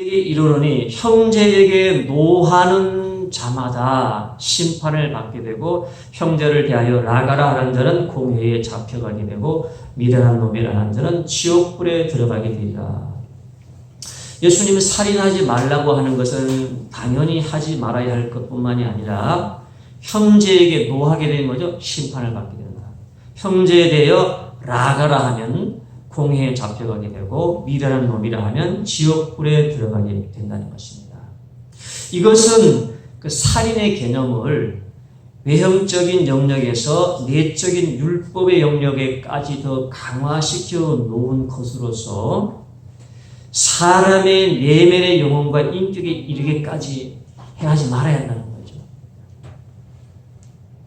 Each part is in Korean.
형제에게 이르노니 형제에게 노하는 자마다 심판을 받게 되고 형제를 대하여 나가라 하는 자는 공회에 잡혀가게 되고 미련한 놈이라 하는 자는 지옥불에 들어가게 되리라. 예수님이 살인하지 말라고 하는 것은 당연히 하지 말아야 할 것뿐만이 아니라 형제에게 노하게 되는 거죠. 심판을 받게 된다. 형제에 대하여 나가라 하면 공회에 잡혀가게 되고 미련한 놈이라 하면 지옥불에 들어가게 된다는 것입니다. 이것은 그 살인의 개념을 외형적인 영역에서 내적인 율법의 영역에까지 더 강화시켜 놓은 것으로서 사람의 내면의 영혼과 인격에 이르게까지 행하지 말아야 한다는 거죠.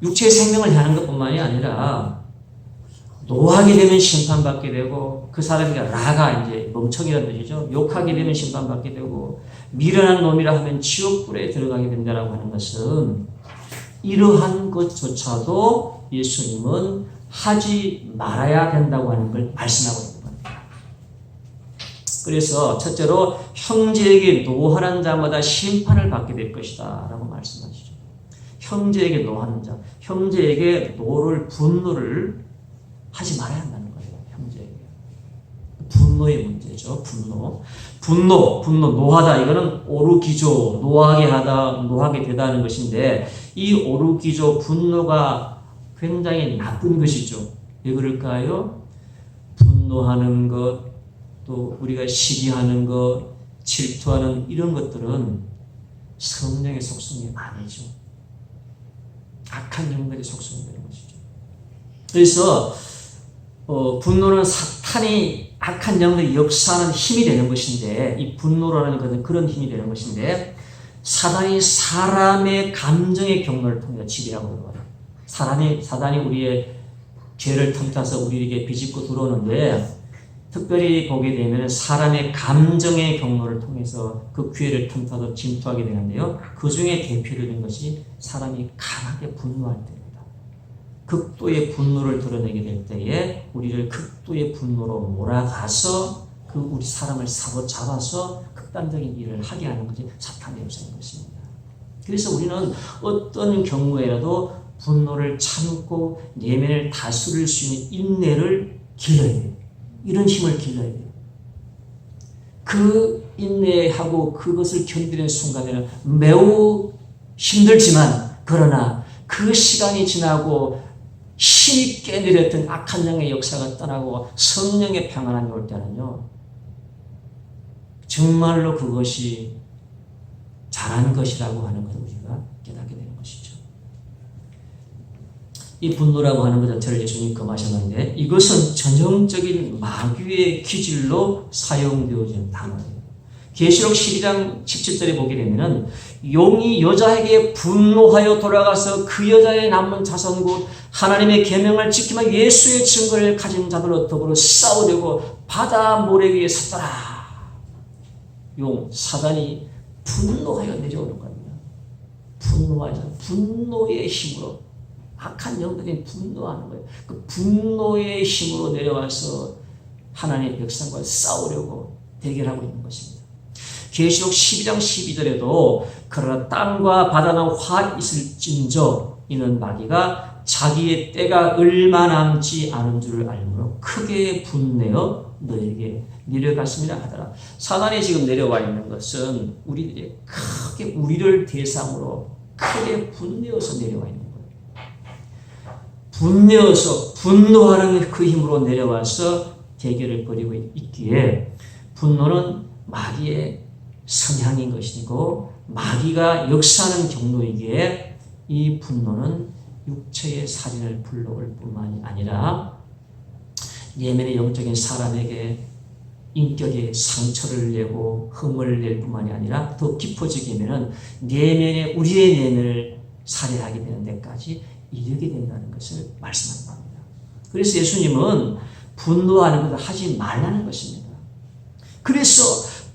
육체의 생명을 향하는 것뿐만이 아니라 노하게 되면 심판받게 되고 그 사람이 라가 이제 멍청이라는 뜻이죠. 욕하게 되면 심판받게 되고 미련한 놈이라 하면 지옥불에 들어가게 된다라고 하는 것은 이러한 것조차도 예수님은 하지 말아야 된다고 하는 걸 말씀하고 있는 겁니다. 그래서 첫째로 형제에게 노하는 자마다 심판을 받게 될 것이다 라고 말씀하시죠. 형제에게 노하는 자, 형제에게 분노를 하지 말아야 한다는 거예요. 형제에게. 분노의 문제죠. 분노, 노하다. 이거는 오르기조, 노하게 되다는 것인데 이 오르기조, 분노가 굉장히 나쁜 것이죠. 왜 그럴까요? 분노하는 것, 또 우리가 시기하는 것, 질투하는 이런 것들은 성령의 속성이 아니죠. 악한 영들의 속성이 되는 것이죠. 그래서 분노는 사탄이 악한 영들이 역사하는 힘이 되는 것인데 이 분노라는 것은 그런 힘이 되는 것인데 사단이 사람의 감정의 경로를 통해 지배하고 있는 거예요. 사단이 우리의 죄를 틈타서 우리에게 비집고 들어오는데 특별히 보게 되면 사람의 감정의 경로를 통해서 그 기회를 틈타서 침투하게 되는데요. 그 중에 대표적인 것이 사람이 강하게 분노할 때입니다. 극도의 분노를 드러내게 될 때에 우리를 극도의 분노로 몰아가서 그 우리 사람을 사로잡아서 극단적인 일을 하게 하는 것이 사탄의 역사인 것입니다. 그래서 우리는 어떤 경우에라도 분노를 참고 내면을 다스릴 수 있는 인내를 길러야 돼요. 이런 힘을 길러야 돼요. 그 인내하고 그것을 견디는 순간에는 매우 힘들지만 그러나 그 시간이 지나고 힘이 깨내렸던 악한 영의 역사가 떠나고 성령의 평안함이 올 때는요. 정말로 그것이 잘한 것이라고 하는 것을 우리가 깨닫게 되는 것이죠. 이 분노라고 하는 것 자체를 예수님이 금하셨는데 이것은 전형적인 마귀의 기질로 사용되어지는 단어예요. 계시록 12장 17절에 보게 되면은 용이 여자에게 분노하여 돌아가서 그 여자의 남은 자손 곧 하나님의 계명을 지키며 예수의 증거를 가진 자들로 더불어 싸우려고 바다 모래 위에 섰더라. 사단이 분노하여 내려오는 겁니다. 분노의 힘으로 악한 영들이 분노하는 거예요. 그 분노의 힘으로 내려와서 하나님의 백성과 싸우려고 대결하고 있는 것입니다. 계시록 12장 12절에도 그러나 땅과 바다는 화 있을진저 이는 마귀가 자기의 때가 얼마 남지 않은 줄을 알므로 크게 분내어 너에게 내려갔습니다 하더라. 사단이 지금 내려와 있는 것은 우리들이 크게 우리를 대상으로 크게 분내어서 내려와 있는 거예요. 분노하는 그 힘으로 내려와서 대결을 벌이고 있기에 분노는 마귀의 성향인 것이고 마귀가 역사하는 경로이기에 이 분노는 육체의 살인을 불러올 뿐만이 아니라 내면의 영적인 사람에게 인격에 상처를 내고 흠을 낼 뿐만이 아니라 더 깊어지게 되면 우리의 내면을 살해하게 되는 데까지 이르게 된다는 것을 말씀하는 겁니다. 그래서 예수님은 분노하는 것을 하지 말라는 것입니다. 그래서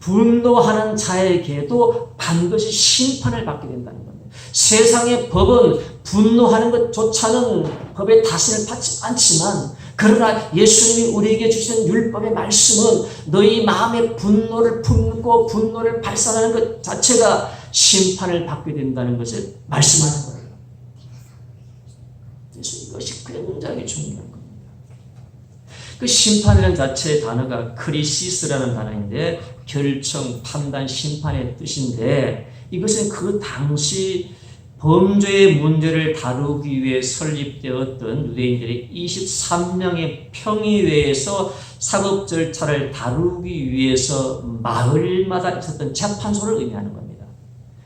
분노하는 자에게도 반드시 심판을 받게 된다는 겁니다. 세상의 법은 분노하는 것조차는 법의 다스림을 받지 않지만 그러나 예수님이 우리에게 주신 율법의 말씀은 너희 마음의 분노를 품고 분노를 발산하는 것 자체가 심판을 받게 된다는 것을 말씀하는 거예요. 그래서 이것이 굉장히 중요한 겁니다. 그 심판이라는 자체의 단어가 크리시스라는 단어인데 결정, 판단, 심판의 뜻인데 이것은 그 당시 범죄의 문제를 다루기 위해 설립되었던 유대인들의 23명의 평의회에서 사법 절차를 다루기 위해서 마을마다 있었던 재판소를 의미하는 겁니다.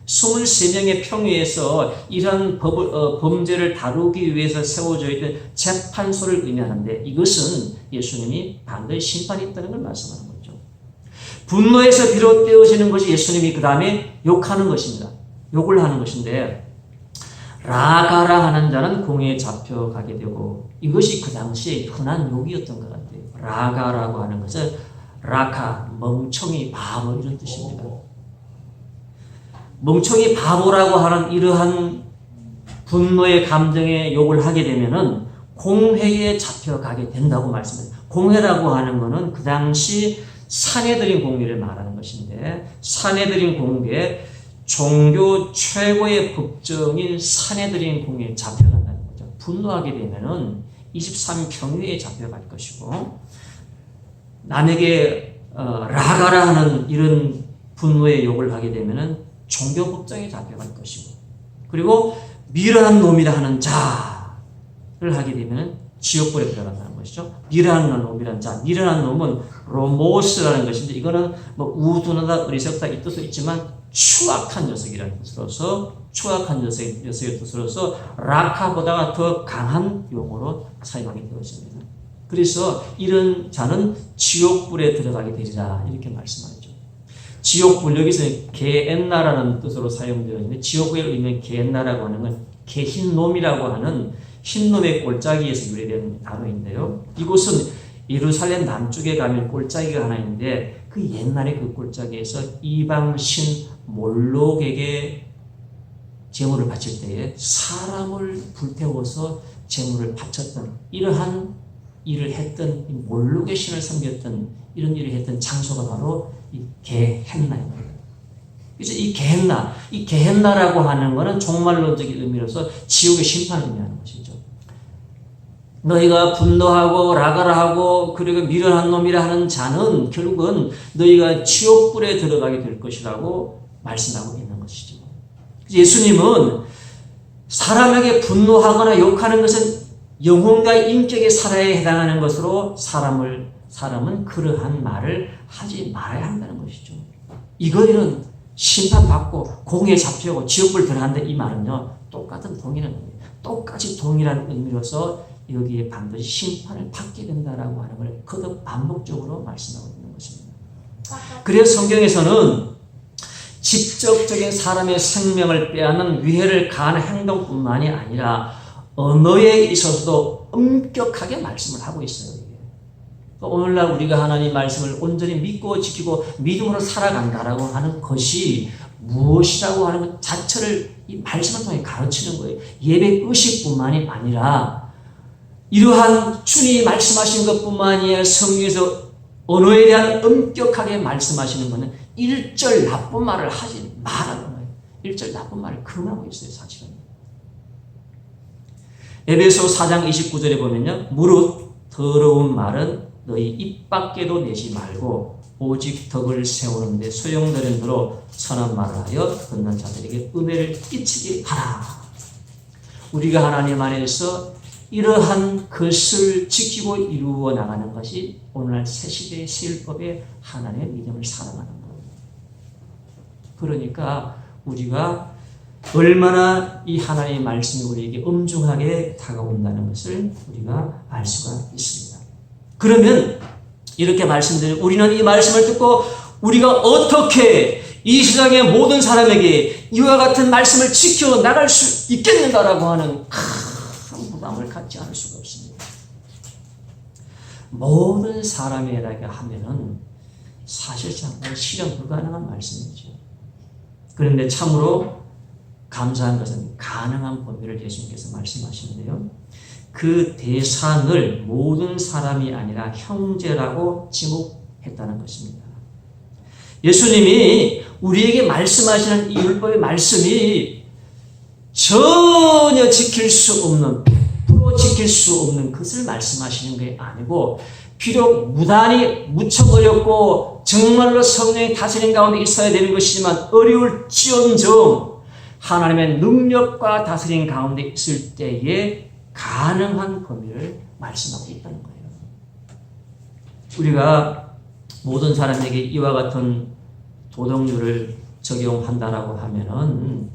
23명의 평의회에서 이러한 범죄를 다루기 위해서 세워져 있던 재판소를 의미하는데 이것은 예수님이 반드시 심판이 있다는 걸 말씀하는 거죠. 분노에서 비롯되어지는 것이 예수님이 그 다음에 욕하는 것입니다. 욕을 하는 것인데 라가라 하는 자는 공회에 잡혀가게 되고 이것이 그 당시에 흔한 욕이었던 것 같아요. 라가라고 하는 것은 라카, 멍청이, 바보 이런 뜻입니다. 멍청이, 바보라고 하는 이러한 분노의 감정에 욕을 하게 되면은 공회에 잡혀가게 된다고 말씀해요. 공회라고 하는 것은 그 당시 사내들인 공회를 말하는 것인데 사내들인 공회에 종교 최고의 법정인 사내들인 공회에 잡혀간다는 거죠. 분노하게 되면은 23평회에 잡혀갈 것이고 남에게 라가라 하는 이런 분노의 욕을 하게 되면은 종교 법정에 잡혀갈 것이고 그리고 미련한 놈이라 하는 자를 하게 되면은 지옥불에 들어간다는 것이죠. 미련한 놈이라는 자, 미련한 놈은 로모스라는 것인데 이거는 뭐 우둔하다, 어리석다 이 뜻도 있지만 추악한 녀석이라는 뜻으로서 추악한 녀석의 뜻으로서 라카보다가 더 강한 용어로 사용하게 되었습니다. 그래서 이런 자는 지옥불에 들어가게 되리라 이렇게 말씀하죠. 지옥불 여기서 게엔나라는 뜻으로 사용되어 있는데 지옥의 의미는 게엔나라고 하는 건 게흰놈이라고 하는 흰놈의 골짜기에서 유래된 단어인데요. 이곳은 예루살렘 남쪽에 가면 골짜기가 하나 있는데 그 옛날에 그 골짜기에서 이방신 몰록에게 제물을 바칠 때에 사람을 불태워서 제물을 바쳤던 이러한 일을 했던 몰록의 신을 섬겼던 이런 일을 했던 장소가 바로 이 게헨나입니다. 그래서 이 게헨나라고 하는 것은 종말론적인 의미로서 지옥의 심판을 의미하는 것이죠. 너희가 분노하고 라가라하고 그리고 미련한 놈이라 하는 자는 결국은 너희가 지옥불에 들어가게 될 것이라고 말씀하고 있는 것이죠. 예수님은 사람에게 분노하거나 욕하는 것은 영혼과 인격의 살아에 해당하는 것으로 사람은 그러한 말을 하지 말아야 한다는 것이죠. 이거는 심판받고 공에 잡혀고 지옥불 들어간다 이 말은요 똑같은 동일한 의미, 똑같이 동일한 의미로서 여기에 반드시 심판을 받게 된다라고 하는 걸 거듭 반복적으로 말씀하고 있는 것입니다. 그래서 성경에서는 직접적인 사람의 생명을 빼앗는 위해를 가하는 행동뿐만이 아니라 언어에 있어서도 엄격하게 말씀을 하고 있어요. 오늘날 우리가 하나님 말씀을 온전히 믿고 지키고 믿음으로 살아간다라고 하는 것이 무엇이라고 하는 것 자체를 이 말씀을 통해 가르치는 거예요. 예배 의식뿐만이 아니라 이러한 주님이 말씀하신 것뿐만 아니라 성경에서 언어에 대한 엄격하게 말씀하시는 것은 일절 나쁜 말을 하지 말라는 거예요. 일절 나쁜 말을 금하고 있어요. 사실은. 에베소 4장 29절에 보면요. 무릇 더러운 말은 너희 입 밖에도 내지 말고 오직 덕을 세우는 데 소용되는 대로 선한 말을 하여 듣는 자들에게 은혜를 끼치게 하라. 우리가 하나님 안에서 이러한 것을 지키고 이루어 나가는 것이 오늘날 새시대의 세율법의 하나님의 믿음을 사랑하는 겁니다. 그러니까 우리가 얼마나 이 하나님의 말씀이 우리에게 엄중하게 다가온다는 것을 우리가 알 수가 있습니다. 그러면 이렇게 말씀드리면 우리는 이 말씀을 듣고 우리가 어떻게 이 세상의 모든 사람에게 이와 같은 말씀을 지켜나갈 수 있겠는가라고 하는 큰 부담을 갖지 않을 수가 없습니다. 모든 사람에게 하면은 사실상 실현 불가능한 말씀이죠. 그런데 참으로 감사한 것은 가능한 범위를 예수님께서 말씀하시는데요. 그 대상을 모든 사람이 아니라 형제라고 지목했다는 것입니다. 예수님이 우리에게 말씀하시는 이 율법의 말씀이 전혀 지킬 수 없는, 100% 지킬 수 없는 것을 말씀하시는 게 아니고, 비록 무단히 무척 어렵고 정말로 성령의 다스림 가운데 있어야 되는 것이지만 어려울지언정 하나님의 능력과 다스림 가운데 있을 때에 가능한 범위를 말씀하고 있다는 거예요. 우리가 모든 사람에게 이와 같은 도덕률을 적용한다라고 하면은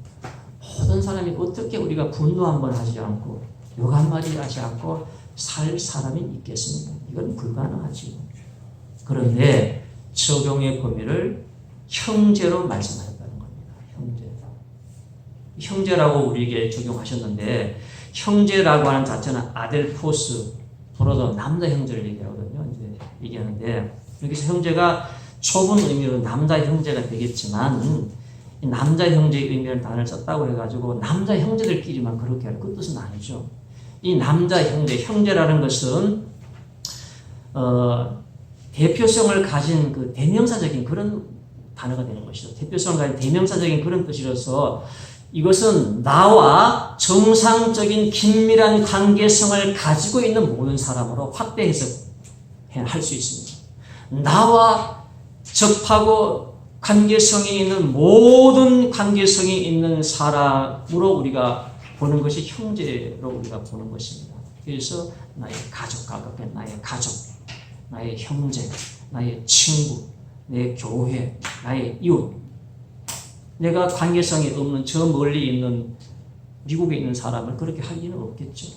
모든 사람이 어떻게 우리가 분노 한번 하지 않고 욕 한마디 하지 않고 살 사람이 있겠습니까? 이건 불가능하지요. 그런데 적용의 범위를 형제로 말씀하셨다는 겁니다. 형제라고 우리에게 적용하셨는데, 형제라고 하는 자체는 아델포스, 브로더, 남자 형제를 얘기하거든요. 이제 얘기하는데, 여기서 형제가 좁은 의미로 남자 형제가 되겠지만, 남자 형제의 의미를 단어를 썼다고 해가지고 남자 형제들끼리만 그렇게 할 그 뜻은 아니죠. 이 남자 형제라는 것은 대표성을 가진 그 대명사적인 그런 단어가 되는 것이죠. 대표성을 가진 대명사적인 그런 뜻이라서 이것은 나와 정상적인 긴밀한 관계성을 가지고 있는 모든 사람으로 확대 해석할 수 있습니다. 나와 접하고 관계성이 있는 모든 관계성이 있는 사람으로 우리가 보는 것이 형제로 우리가 보는 것입니다. 그래서 나의 가족과 가깝게 나의 가족, 나의 형제, 나의 친구, 내 교회, 나의 이웃, 내가 관계성이 없는 저 멀리 있는 미국에 있는 사람을 그렇게 할 리는 없겠죠.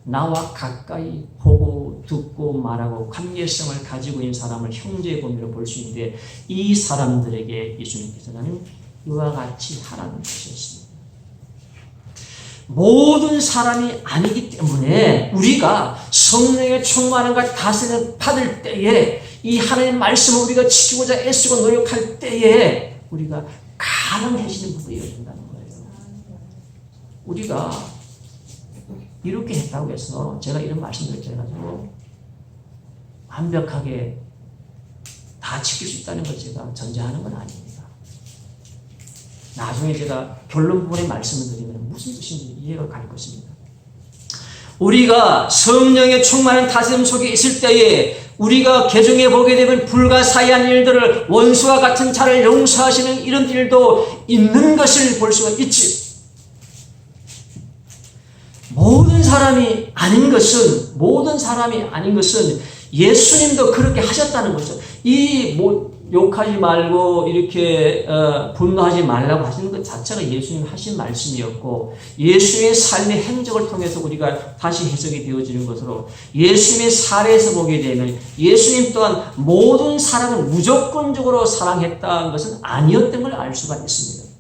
나와 가까이 보고 듣고 말하고 관계성을 가지고 있는 사람을 형제의 범위로 볼 수 있는데, 이 사람들에게 예수님께서는 이와 같이 하라는 것이었습니다. 모든 사람이 아니기 때문에 우리가 성령의 충만함과 다스림을 받을 때에, 이 하나님의 말씀을 우리가 지키고자 애쓰고 노력할 때에 우리가 가능해지는 부분이 된다는 거예요. 우리가 이렇게 했다고 해서 제가 이런 말씀드렸죠. 해가지고 완벽하게 다 지킬 수 있다는 걸 제가 전제하는 건 아닙니다. 나중에 제가 결론 부분의 말씀을 드리면 무슨 뜻인지 이해가 갈 것입니다. 우리가 성령의 충만한 다스림 속에 있을 때에 우리가 개종해 보게 되면 불가사의한 일들을, 원수와 같은 자를 용서하시는 이런 일도 있는 것을 볼 수가 있지. 모든 사람이 아닌 것은 예수님도 그렇게 하셨다는 거죠. 욕하지 말고 이렇게 분노하지 말라고 하시는 것 자체가 예수님 하신 말씀이었고, 예수님의 삶의 행적을 통해서 우리가 다시 해석이 되어지는 것으로, 예수님의 사례에서 보게 되면 예수님 또한 모든 사람을 무조건적으로 사랑했다는 것은 아니었던 걸 알 수가 있습니다.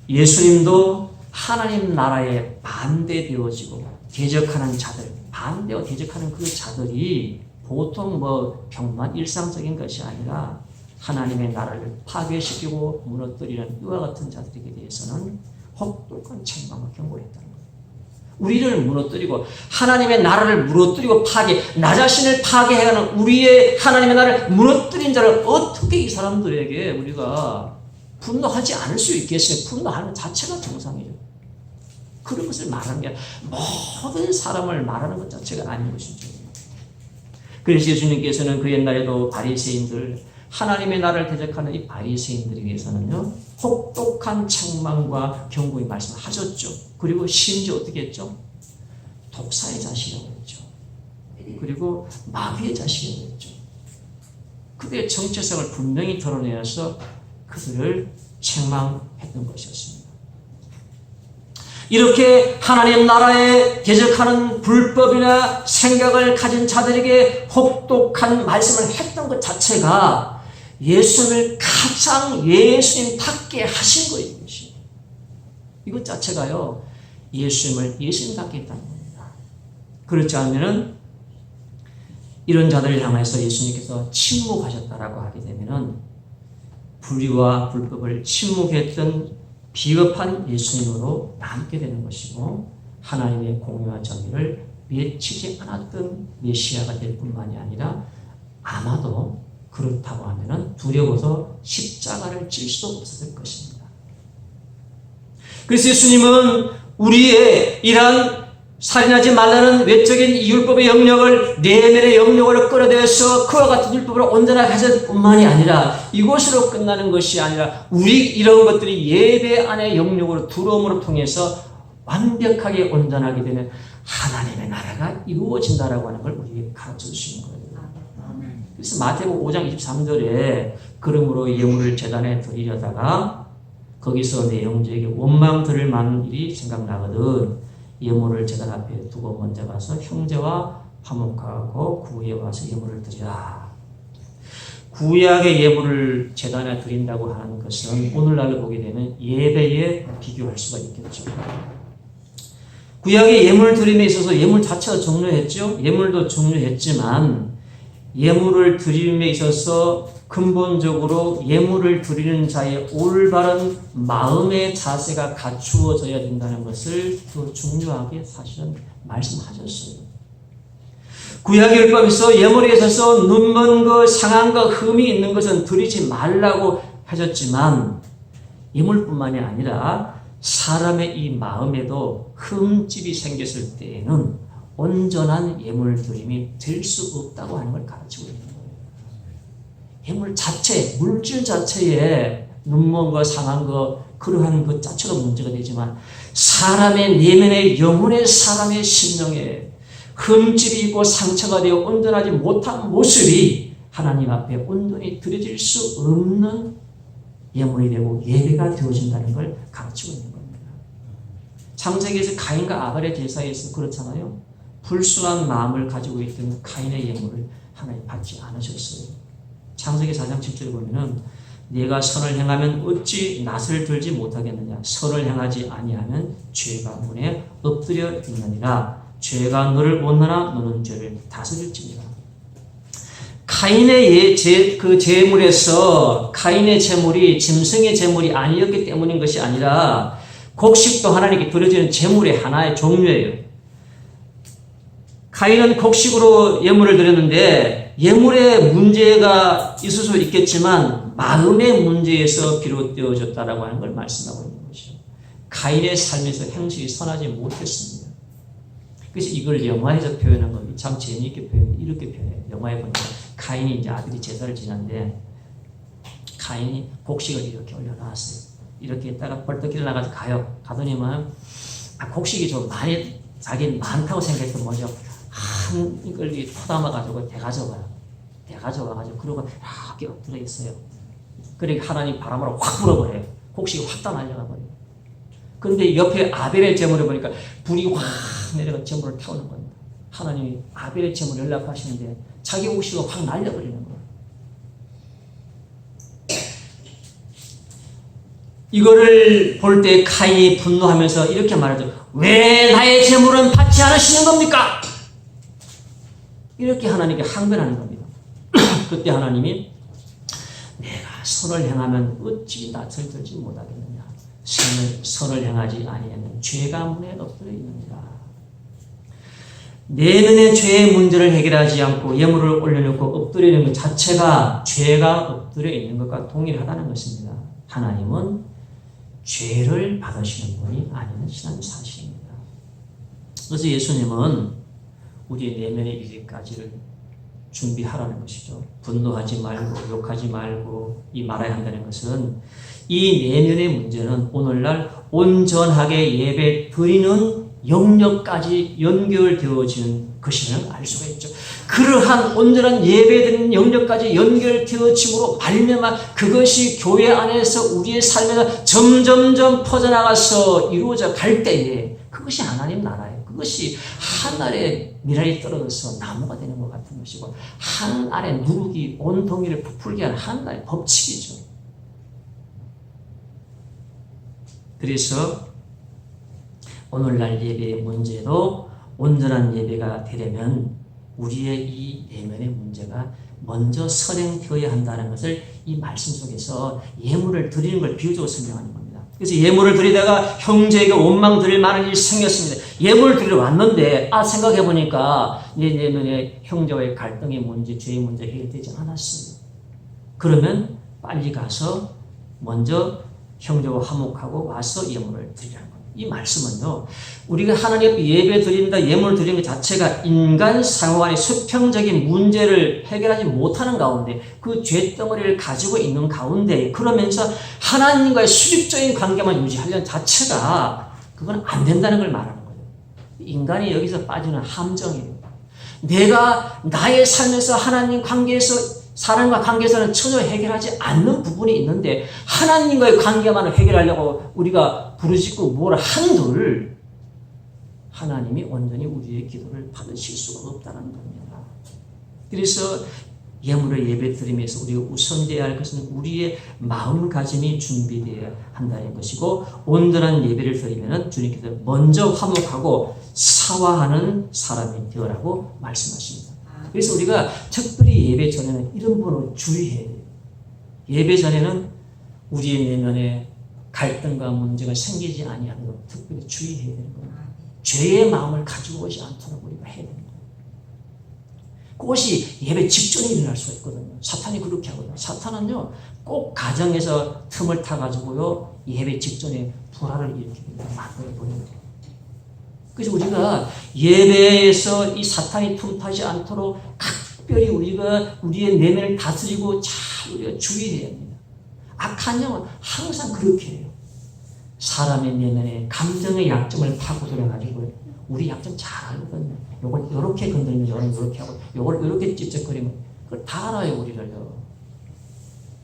예수님도 하나님 나라에 반대되어지고 대적하는 자들, 반대와 대적하는 그 자들이 보통 평범한 일상적인 것이 아니라 하나님의 나라를 파괴시키고 무너뜨리는 이와 같은 자들에게 대해서는 혹독한 책망과 경고를 했다는 거예요. 우리를 무너뜨리고 하나님의 나라를 무너뜨리고 나 자신을 파괴해가는 우리의 하나님의 나라를 무너뜨린 자를 어떻게 이 사람들에게 우리가 분노하지 않을 수 있겠어요? 분노하는 자체가 정상이죠. 그런 것을 말하는 게 모든 사람을 말하는 것 자체가 아닌 것이죠. 그래서 예수님께서는 그 옛날에도 바리새인들, 하나님의 나라를 대적하는 이 바리새인들에 위해서는요, 혹독한 책망과 경고의 말씀을 하셨죠. 그리고 심지어 어떻게 했죠? 독사의 자식이라고 했죠. 그리고 마귀의 자식이라고 했죠. 그들의 정체성을 분명히 드러내어서 그들을 책망했던 것이었습니다. 이렇게 하나님 나라에 대적하는 불법이나 생각을 가진 자들에게 혹독한 말씀을 했던 것 자체가 예수님을 가장 예수님답게 하신 거예요. 이것 자체가요, 예수님을 예수님답게 했다는 겁니다. 그렇지 않으면 이런 자들을 향해서 예수님께서 침묵하셨다라고 하게 되면은 불의와 불법을 침묵했던 비겁한 예수님으로 남게 되는 것이고, 하나님의 공의와 정의를 맺히지 않았던 메시아가 될 뿐만이 아니라 아마도 그렇다고 하면 두려워서 십자가를 질 수도 없었을 것입니다. 그래서 예수님은 우리의 이러한 살인하지 말라는 외적인 율법의 영역을 내면의 영역으로 끌어들여서 그와 같은 율법을 온전하게 하실 뿐만이 아니라 이것으로 끝나는 것이 아니라 우리 이런 것들이 예배 안의 영역으로 들어옴으로 통해서 완벽하게 온전하게 되는 하나님의 나라가 이루어진다라고 하는 걸 우리에게 가르쳐 주시는 거예요. 그래서 마태복음 5장 23절에 그러므로 예물을 제단에 드리려다가 거기서 내용적인 원망 들을 만한 일이 생각나거든 예물을 제단 앞에 두고 먼저 가서 형제와 화목하고 구에 와서 예물을 드리라. 구약의 예물을 제단에 드린다고 하는 것은 오늘날로 보게 되면 예배에 비교할 수가 있겠죠. 구약의 예물 드림에 있어서 예물 자체가 중요했죠. 예물도 중요했지만 예물을 드림에 있어서 근본적으로 예물을 드리는 자의 올바른 마음의 자세가 갖추어져야 된다는 것을 더 중요하게 사실은 말씀하셨어요. 구약의 율법에서 예물에 있어서 눈먼 것, 상한 것, 흠이 있는 것은 드리지 말라고 하셨지만 예물뿐만이 아니라 사람의 이 마음에도 흠집이 생겼을 때에는 온전한 예물 드림이 될 수 없다고 하는 걸 가르치고 있는 거예요. 예물 자체, 물질 자체에 눈먼 것, 상한 것, 그러한 것 자체도 문제가 되지만 사람의 내면의 영혼의 사람의 심령에 흠집이 있고 상처가 되어 온전하지 못한 모습이 하나님 앞에 온전히 드려질 수 없는 예물이 되고 예배가 되어진다는 걸 가르치고 있는 겁니다. 창세기에서 가인과 아벨의 제사에서 그렇잖아요. 불순한 마음을 가지고 있던 가인의 예물을 하나님 받지 않으셨어요. 창세기 4장 7절에 보면은 네가 선을 행하면 어찌 낫을 들지 못하겠느냐. 선을 행하지 아니하면 죄가 문에 엎드려 있느니라. 죄가 너를 온나나 너는 죄를 다스릴지니라. 가인의 그 제물에서 가인의 제물이 짐승의 제물이 아니었기 때문인 것이 아니라 곡식도 하나님께 드려지는 제물의 하나의 종류예요. 가인은 곡식으로 예물을 드렸는데 예물에 문제가 있을 수 있겠지만 마음의 문제에서 비롯되어졌다라고 하는 걸 말씀하고 있는 것이죠. 가인의 삶에서 행실이 선하지 못했습니다. 그래서 이걸 영화에서 표현한 겁니다. 참 재미있게 표현해요. 이렇게 표현해요. 영화에 보니까 가인이 이제 아들이 제사를 지냈는데 가인이 곡식을 이렇게 올려놨어요. 이렇게 있다가 벌떡 일어나가지고 가요. 가더니만 곡식이 좀 많이 자기 많다고 생각했던 뭐죠. 한 이걸 포담아가지고 대가져가요. 대가져와가지고 그러고 이렇게 엎드려 있어요. 그러니까 하나님 바람으로 확 불어버려요. 곡식이 확 다 날려가 버려요. 그런데 옆에 아벨의 제물을 보니까 불이 확 내려가 제물을 태우는 겁니다. 하나님이 아벨의 제물을 연락하시는데 자기 곡식을 확 날려버리는 거예요. 이거를 볼 때 가인이 분노하면서 이렇게 말하죠. 왜 나의 제물은 받지 않으시는 겁니까? 이렇게 하나님께 항변하는 겁니다. 그때 하나님이 내가 선을 행하면 어찌 낯을 들지 못하겠느냐. 선을 행하지 아니하면 죄가 문에 엎드려 있느니라. 내면의 죄의 문제를 해결하지 않고 예물을 올려놓고 엎드려 있는 것 자체가 죄가 엎드려 있는 것과 동일하다는 것입니다. 하나님은 죄를 받으시는 분이 아니시라는 사실입니다. 그래서 예수님은 우리의 내면의 일까지를 준비하라는 것이죠. 분노하지 말고 욕하지 말고 이 말아야 한다는 것은 이 내면의 문제는 오늘날 온전하게 예배 드리는 영역까지 연결되어지는 것임을 알 수가 있죠. 그러한 온전한 예배 드리는 영역까지 연결되어짐으로 말미암아 그것이 교회 안에서 우리의 삶에서 점점점 퍼져나가서 이루어져 갈 때에 그것이 하나님 나라예요. 그것이 한 알에 미랄이 떨어져서 나무가 되는 것 같은 것이고 한 알에 누룩이 온 동이를 부풀게 하는 하나의 법칙이죠. 그래서 오늘날 예배의 문제도 온전한 예배가 되려면 우리의 이 내면의 문제가 먼저 선행되어야 한다는 것을 이 말씀 속에서 예물을 드리는 걸 비유적으로 설명하는 겁니다. 그래서 예물을 드리다가 형제에게 원망 드릴 만한 일이 생겼습니다. 예물을 드리러 왔는데 생각해보니까 내 내면에 형제와의 갈등의 문제, 죄의 문제 해결되지 않았어요. 그러면 빨리 가서 먼저 형제와 화목하고 와서 예물을 드리라는 겁니다. 이 말씀은요, 우리가 하나님 앞에 예배 드립니다, 예물 드리는 것 자체가 인간 상호 간의 수평적인 문제를 해결하지 못하는 가운데, 그 죄덩어리를 가지고 있는 가운데, 그러면서 하나님과의 수직적인 관계만 유지하려는 자체가 그건 안 된다는 걸 말하는 거예요. 인간이 여기서 빠지는 함정이에요. 내가 나의 삶에서 하나님 관계에서, 사람과 관계에서는 전혀 해결하지 않는 부분이 있는데 하나님과의 관계만을 해결하려고 우리가 부르짖고 뭘 한들 하나님이 온전히 우리의 기도를 받으실 수가 없다는 겁니다. 그래서 예물을 예배 드리면서 우리가 우선되어야 할 것은 우리의 마음가짐이 준비되어야 한다는 것이고, 온전한 예배를 드리면 주님께서 먼저 화목하고 사화하는 사람이 되어라고 말씀하십니다. 그래서 우리가 특별히 예배 전에는 이런 부분을 주의해야 돼요. 예배 전에는 우리의 내면에 갈등과 문제가 생기지 아니하도록 특별히 주의해야 되는 거예요. 죄의 마음을 가지고 오지 않도록 우리가 해야 되는 거예요. 그것이 예배 직전에 일어날 수가 있거든요. 사탄이 그렇게 하거든요. 사탄은요, 꼭 가정에서 틈을 타가지고요, 예배 직전에 불화를 일으키고 만들어버려요. 그래서 우리가 예배에서 이 사탄이 틈타지 않도록 각별히 우리가 우리의 내면을 다스리고 잘 우리가 주의해야 합니다. 악한 영은 항상 그렇게 해요. 사람의 내면에 감정의 약점을 파고들어가지고 우리 약점 잘 알거든요. 요걸 이렇게 건드리면 요걸 이렇게 하고 요걸 이렇게 찝쩍거리면 그걸 다 알아요, 우리를요.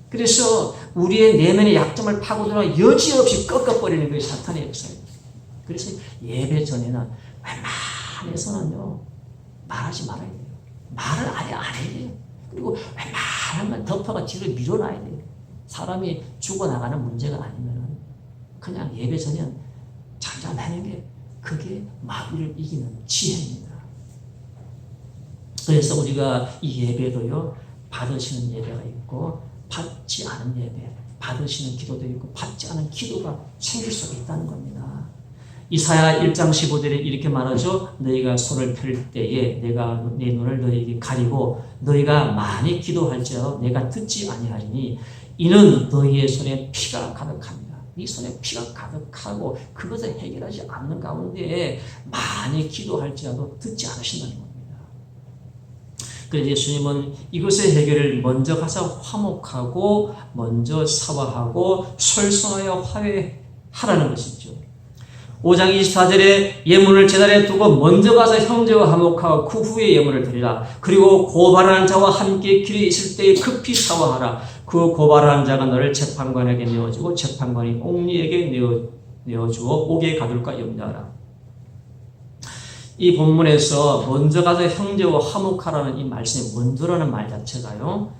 그래서 우리의 내면의 약점을 파고들어 여지없이 꺾어버리는 게 사탄의 역사예요. 그래서 예배 전에는 웬만해서는요, 말하지 말아야 돼요. 말을 아예 안 해야 돼요. 그리고 웬만하면 덮어가 뒤로 밀어놔야 돼요. 사람이 죽어나가는 문제가 아니면 그냥 예배 전에는 잠잠하는 게 그게 마귀를 이기는 지혜입니다. 그래서 우리가 이 예배도요, 받으시는 예배가 있고 받지 않은 예배, 받으시는 기도도 있고 받지 않은 기도가 생길 수 있다는 겁니다. 이사야 1장 15절에 이렇게 말하죠. 너희가 손을 펼 때에 내가 내 눈을 너희에게 가리고 너희가 많이 기도할지라도 내가 듣지 아니하리니 이는 너희의 손에 피가 가득합니다. 네 손에 피가 가득하고 그것을 해결하지 않는 가운데 많이 기도할지라도 듣지 않으신다는 겁니다. 그래서 예수님은 이것의 해결을 먼저 가서 화목하고 먼저 사과하고 솔선하여 화해하라는 것이죠. 5장 24절에 예물을 제단에 두고 먼저 가서 형제와 화목하고 그 후에 예물을 드리라. 그리고 고발하는 자와 함께 길에 있을 때에 급히 사과하라. 그 고발하는 자가 너를 재판관에게 내어주고 재판관이 옥리에게 내어주어 옥에 가둘까 염려하라. 이 본문에서 먼저 가서 형제와 화목하라는 이 말씀이 먼저라는 말 자체가요,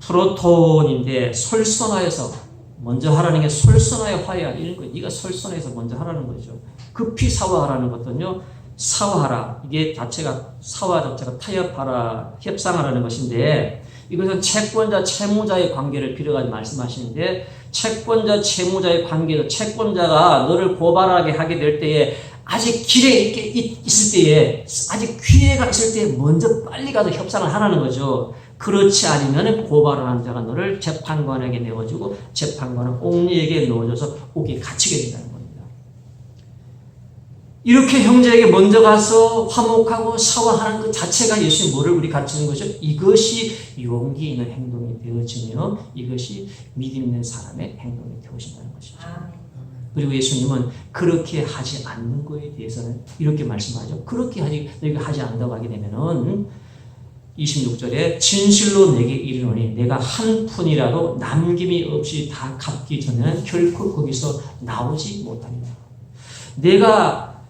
프로톤인데 솔선하여서 먼저 하라는 게 솔선하여 화해하라 이런 거. 네가 솔선해서 먼저 하라는 거죠. 급히 사과하라는 것은요, 사과하라, 이게 자체가 사과 자체가 타협하라, 협상하라는 것인데, 이것은 채권자 채무자의 관계를 빌어가지고 말씀하시는데, 채권자 채무자의 관계도 채권자가 너를 고발하게 하게 될 때에 아직 길에 있을 때에, 아직 기회가 있을 때에 먼저 빨리 가서 협상을 하라는 거죠. 그렇지 않으면 고발하는 자가 너를 재판관에게 내어주고 재판관은 옥리에게 넣어줘서 옥에 갇히게 된다는 겁니다. 이렇게 형제에게 먼저 가서 화목하고 사과하는 것 자체가 예수님 뭐를 우리 가르치는 것이죠? 이것이 용기 있는 행동이 되어지며 이것이 믿음 있는 사람의 행동이 되어진다는 것이죠. 그리고 예수님은 그렇게 하지 않는 것에 대해서는 이렇게 말씀하죠. 그렇게 너희가 하지 않는다고 하게 되면은 26절에 진실로 내게 이르노니 내가 한 푼이라도 남김이 없이 다 갚기 전에는 결코 거기서 나오지 못합니다. 내가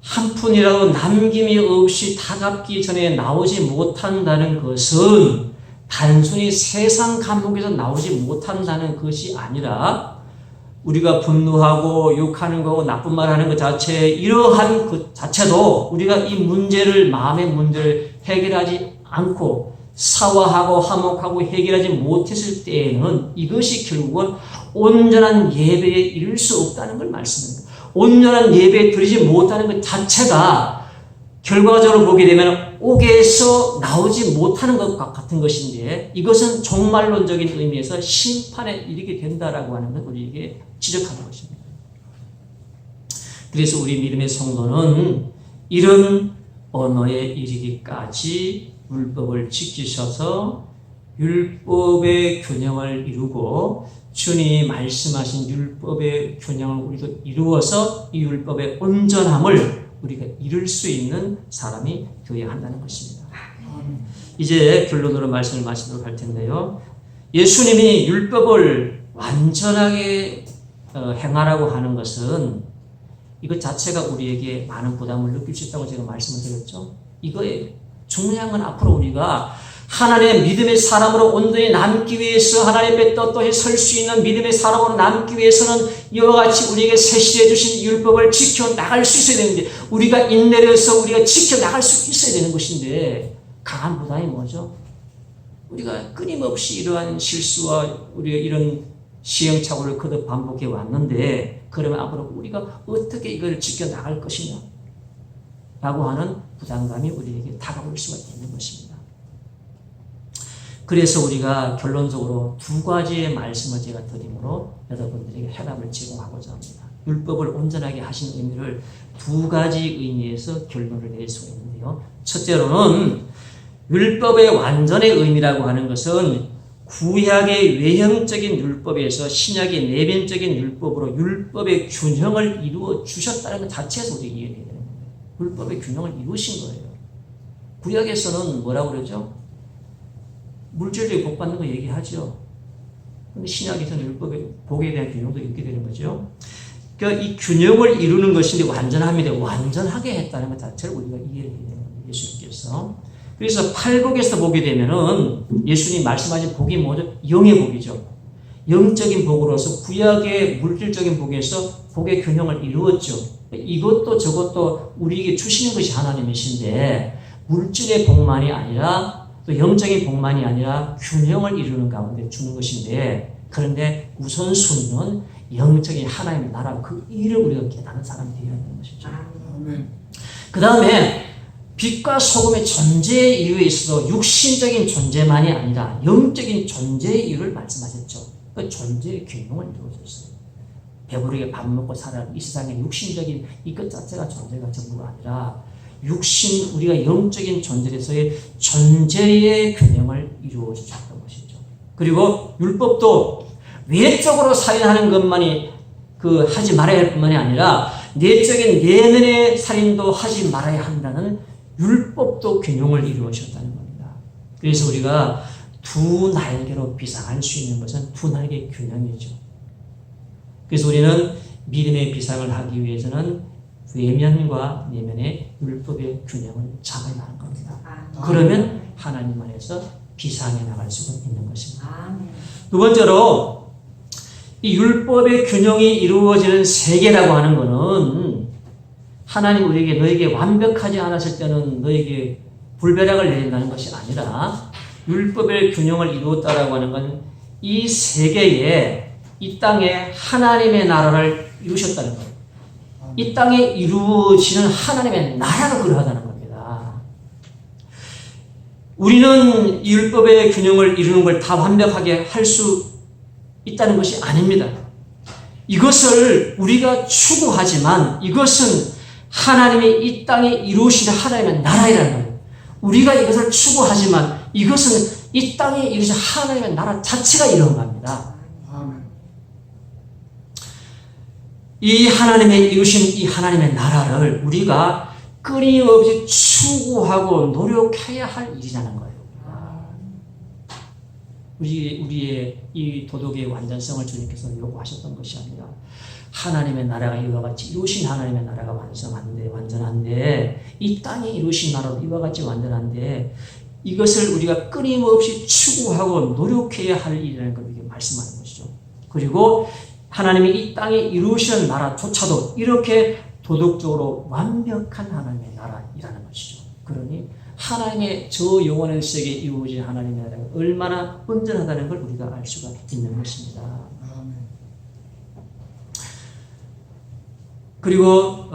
한 푼이라도 남김이 없이 다 갚기 전에 나오지 못한다는 것은 단순히 세상 감옥에서 나오지 못한다는 것이 아니라 우리가 분노하고 욕하는 거고 나쁜 말 하는 것 자체, 이러한 것 자체도 우리가 이 문제를, 마음의 문제를 해결하지 않고 사화하고 화목하고 해결하지 못했을 때에는 이것이 결국은 온전한 예배에 이를 수 없다는 걸 말씀합니다. 온전한 예배에 드리지 못하는 것 자체가 결과적으로 보게 되면 옥에서 나오지 못하는 것과 같은 것인데 이것은 종말론적인 의미에서 심판에 이르게 된다라고 하는 것 우리에게 지적하는 것입니다. 그래서 우리 믿음의 성도는 이런 언어에 이르기까지 율법을 지키셔서 율법의 균형을 이루고 주님이 말씀하신 율법의 균형을 우리도 이루어서 이 율법의 온전함을 우리가 이룰 수 있는 사람이 되어야 한다는 것입니다. 이제 결론으로 말씀을 마치도록 할 텐데요. 예수님이 율법을 완전하게 행하라고 하는 것은 이것 자체가 우리에게 많은 부담을 느낄 수 있다고 제가 말씀을 드렸죠. 이거에 중요한 건 앞으로 우리가 하나님의 믿음의 사람으로 온전히 남기 위해서 하나님 앞에 떳떳이 설 수 있는 믿음의 사람으로 남기 위해서는 이와 같이 우리에게 세시해 주신 율법을 지켜 나갈 수 있어야 되는데 우리가 인내해서 우리가 지켜 나갈 수 있어야 되는 것인데 강한 부담이 뭐죠? 우리가 끊임없이 이러한 실수와 우리가 이런 시행착오를 거듭 반복해 왔는데 그러면 앞으로 우리가 어떻게 이걸 지켜 나갈 것이냐 라고 하는 부담감이 우리에게 다가올 수가 있는 것입니다. 그래서 우리가 결론적으로 두 가지의 말씀을 제가 드림으로 여러분들에게 해답을 제공하고자 합니다. 율법을 온전하게 하신 의미를 두 가지 의미에서 결론을 낼 수가 있는데요. 첫째로는 율법의 완전의 의미라고 하는 것은 구약의 외형적인 율법에서 신약의 내면적인 율법으로 율법의 균형을 이루어 주셨다는 것 자체에서 우리가 이해해야 되는 거예요. 율법의 균형을 이루신 거예요. 구약에서는 뭐라고 그러죠? 물질적인 복 받는 거 얘기하죠. 근데 신약에서는 율법의 복에 대한 균형도 있게 되는 거죠. 그러니까 이 균형을 이루는 것인데 완전합니다. 완전하게 했다는 것 자체를 우리가 이해해야 되는 거예요. 예수님께서. 그래서 팔복에서 보게 되면은 예수님 말씀하신 복이 뭐죠? 영의 복이죠. 영적인 복으로서 구약의 물질적인 복에서 복의 균형을 이루었죠. 이것도 저것도 우리에게 주시는 것이 하나님이신데 물질의 복만이 아니라 또 영적인 복만이 아니라 균형을 이루는 가운데 주는 것인데 그런데 우선순위는 영적인 하나님의 나라 그 일을 우리가 깨닫는 사람이 되어야 하는 것이죠. 그 다음에 빛과 소금의 존재의 이유에 있어서 육신적인 존재만이 아니라 영적인 존재의 이유를 말씀하셨죠. 그 존재의 균형을 이루어줬어요. 배부르게 밥 먹고 살아가는 이 세상에 육신적인 이것 자체가 존재가 전부가 아니라 육신, 우리가 영적인 존재에서의 존재의 균형을 이루어 주셨던 것이죠. 그리고 율법도 외적으로 살인하는 것만이 하지 말아야 할 뿐만이 아니라 내적인 내면의 살인도 하지 말아야 한다는 율법도 균형을 이루어 주셨다는 겁니다. 그래서 우리가 두 날개로 비상할 수 있는 것은 두 날개의 균형이죠. 그래서 우리는 믿음의 비상을 하기 위해서는 외면과 내면의 율법의 균형을 잡아야 하는 겁니다. 그러면 하나님 안에서 비상해 나갈 수가 있는 것입니다. 두 번째로 이 율법의 균형이 이루어지는 세계라고 하는 것은 하나님 우리에게 너에게 완벽하지 않았을 때는 너에게 불벼락을 내린다는 것이 아니라 율법의 균형을 이루었다라고 하는 건 이 세계에 이 땅에 하나님의 나라를 이루셨다는 거예요. 이 땅에 이루어지는 하나님의 나라가 그러하다는 겁니다. 우리는 이 율법의 균형을 이루는 걸 다 완벽하게 할 수 있다는 것이 아닙니다. 이것을 우리가 추구하지만 이것은 하나님이 이 땅에 이루시는 하나님의 나라이라는 거예요. 우리가 이것을 추구하지만 이것은 이 땅에 이루신 하나님의 나라 자체가 이런 겁니다. 이 하나님의 이루신 이 하나님의 나라를 우리가 끊임없이 추구하고 노력해야 할 일이라는 거예요. 우리의 이 도덕의 완전성을 주님께서 요구하셨던 것이 아니라 하나님의 나라가 이와 같이 이루신 하나님의 나라가 완전한데 이 땅에 이루신 나라도 이와 같이 완전한데 이것을 우리가 끊임없이 추구하고 노력해야 할 일이라는 걸 이렇게 말씀하는 것이죠. 그리고 하나님이 이 땅에 이루시는 나라조차도 이렇게 도덕적으로 완벽한 하나님의 나라이라는 것이죠. 그러니 하나님의 저 영원한 세계에 이루어진 하나님의 나라가 얼마나 온전하다는 걸 우리가 알 수가 있는 것입니다. 그리고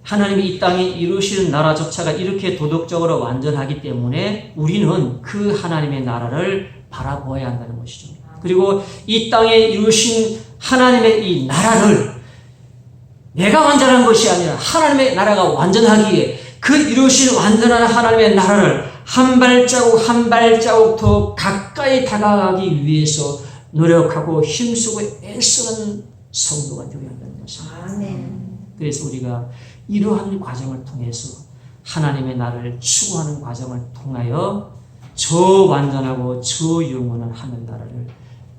하나님이 이 땅에 이루시는 나라조차가 이렇게 도덕적으로 완전하기 때문에 우리는 그 하나님의 나라를 바라보아야 한다는 것이죠. 그리고 이 땅에 이루신 하나님의 이 나라를 내가 완전한 것이 아니라 하나님의 나라가 완전하기에 그 이루신 완전한 하나님의 나라를 한 발자국 한 발자국 더 가까이 다가가기 위해서 노력하고 힘쓰고 애쓰는 성도가 되어야 한다는 것입니다. 아멘. 그래서 우리가 이러한 과정을 통해서 하나님의 나라를 추구하는 과정을 통하여 저 완전하고 저 영원한 하늘 나라를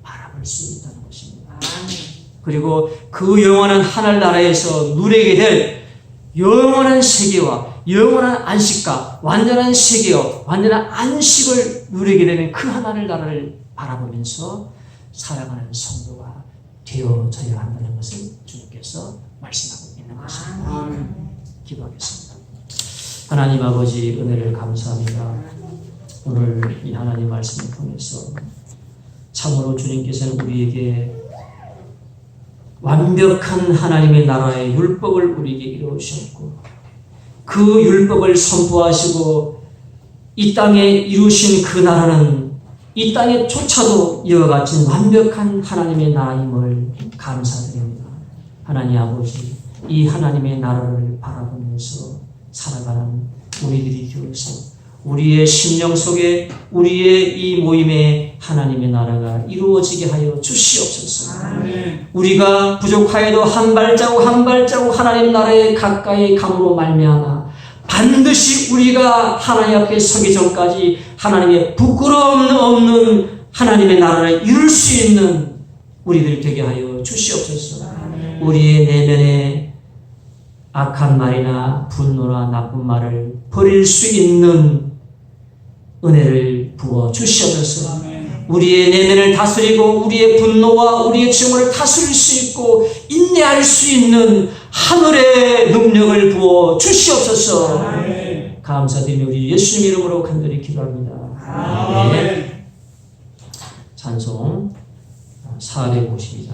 바라볼 수 있다는 것입니다. 아멘. 그리고 그 영원한 하늘 나라에서 누리게 될 영원한 세계와 영원한 안식과 완전한 세계와 완전한 안식을 누리게 되는 그 하늘 나라를 바라보면서 살아가는 성도가 되어져야 한다는 것을 주님께서 말씀하고 있는 것입니다. 아멘. 기도하겠습니다. 하나님 아버지 은혜를 감사합니다. 오늘 이 하나님 말씀을 통해서 참으로 주님께서는 우리에게 완벽한 하나님의 나라의 율법을 우리에게 이루셨고 그 율법을 선포하시고 이 땅에 이루신 그 나라는 이 땅에조차도 이와 같이 완벽한 하나님의 나라임을 감사드립니다. 하나님 아버지 이 하나님의 나라를 바라보면서 살아가는 우리들이 되어서 우리의 심령 속에 우리의 이 모임에 하나님의 나라가 이루어지게 하여 주시옵소서. 아멘. 우리가 부족하여도 한 발자국 한 발자국 하나님 나라에 가까이 감으로 말미암아 반드시 우리가 하나님 앞에 서기 전까지 하나님의 부끄러움 없는 하나님의 나라를 이룰 수 있는 우리들 되게 하여 주시옵소서. 아멘. 우리의 내면에 악한 말이나 분노나 나쁜 말을 버릴 수 있는 은혜를 부어 주시옵소서. 아멘. 우리의 내면을 다스리고 우리의 분노와 우리의 증오를 다스릴 수 있고 인내할 수 있는 하늘의 능력을 부어 주시옵소서. 아멘. 감사드리며 우리 예수님 이름으로 간절히 기도합니다. 아멘. 찬송 452장